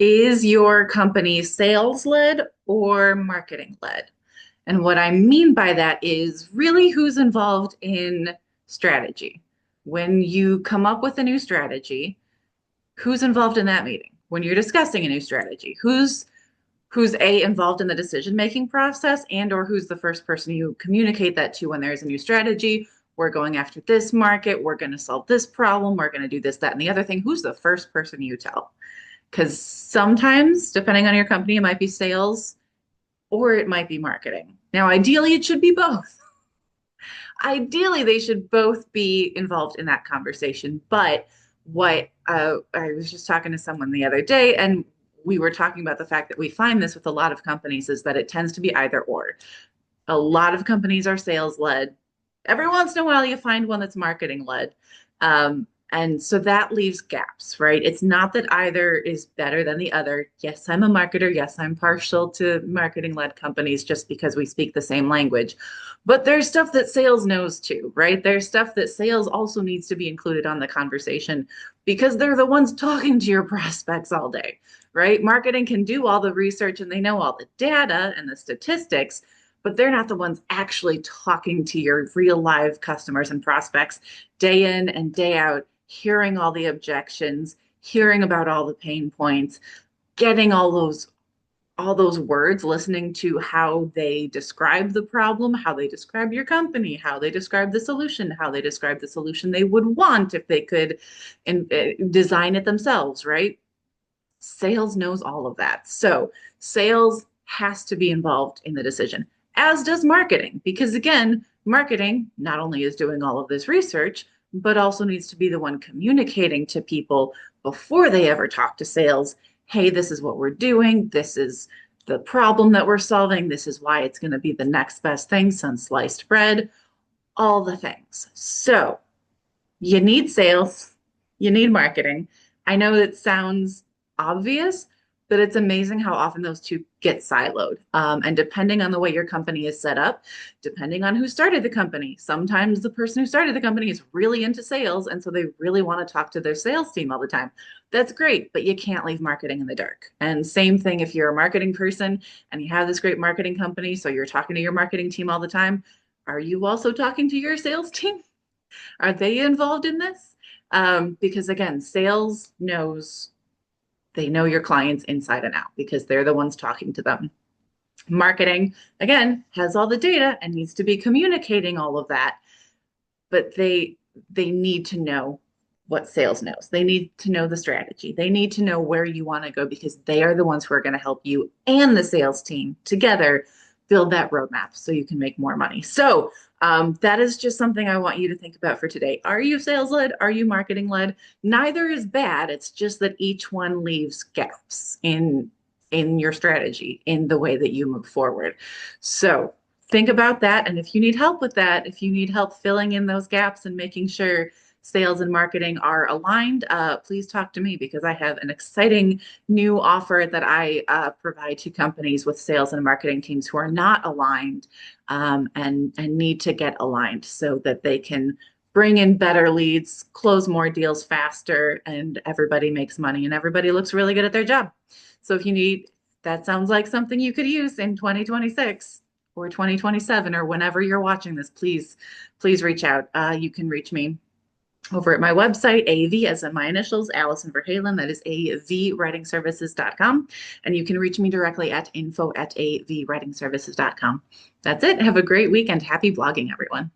Is your company sales led or marketing led? And what I mean by that is really who's involved in strategy. When you come up with a new strategy, who's involved in that meeting? When you're discussing a new strategy, who's involved in the decision making process and or who's the first person you communicate that to when there's a new strategy? We're going after this market, we're going to solve this problem, we're going to do this, that, and the other thing. Who's the first person you tell? Because sometimes, depending on your company, it might be sales or it might be marketing. Now, ideally, it should be both. Ideally, they should both be involved in that conversation. But what I was just talking to someone the other day, and we were talking about the fact that we find this with a lot of companies is that it tends to be either or. A lot of companies are sales led. Every once in a while, you find one that's marketing led. And so that leaves gaps, right? It's not that either is better than the other. Yes, I'm a marketer. Yes, I'm partial to marketing led companies just because we speak the same language. But there's stuff that sales knows too, right? There's stuff that sales also needs to be included on the conversation because they're the ones talking to your prospects all day, right? Marketing can do all the research and they know all the data and the statistics, but they're not the ones actually talking to your real live customers and prospects day in and day out, hearing all the objections, hearing about all the pain points, getting all those words, listening to how they describe the problem, how they describe your company, how they describe the solution, how they describe the solution they would want if they could design it themselves, right? Sales knows all of that. So sales has to be involved in the decision, as does marketing, because again, marketing not only is doing all of this research, but also needs to be the one communicating to people before they ever talk to sales. Hey, this is what we're doing. This is the problem that we're solving. This is why it's going to be the next best thing since sliced bread, all the things. So you need sales, you need marketing. I know it sounds obvious, but it's amazing how often those two get siloed. And depending on the way your company is set up, depending on who started the company, sometimes the person who started the company is really into sales. And so they really want to talk to their sales team all the time. That's great, but you can't leave marketing in the dark. And same thing if you're a marketing person and you have this great marketing company, so you're talking to your marketing team all the time. Are you also talking to your sales team? Are they involved in this? Because again, sales knows they know your clients inside and out because they're the ones talking to them. Marketing, again, has all the data and needs to be communicating all of that, but they need to know what sales knows. They need to know the strategy. They need to know where you want to go because they are the ones who are going to help you and the sales team together build that roadmap so you can make more money. So that is just something I want you to think about for today. Are you sales led? Are you marketing led? Neither is bad. It's just that each one leaves gaps in your strategy, in the way that you move forward. So think about that. And if you need help with that, if you need help filling in those gaps and making sure sales and marketing are aligned, please talk to me because I have an exciting new offer that I provide to companies with sales and marketing teams who are not aligned and need to get aligned so that they can bring in better leads, close more deals faster, and everybody makes money and everybody looks really good at their job. So if you need, that sounds like something you could use in 2026 or 2027 or whenever you're watching this, please reach out. You can reach me over at my website, AV, as in my initials, Allison Verhalen, that is avwritingservices.com. And you can reach me directly at info@avwritingservices.com. That's it. Have a great weekend. Happy blogging, everyone.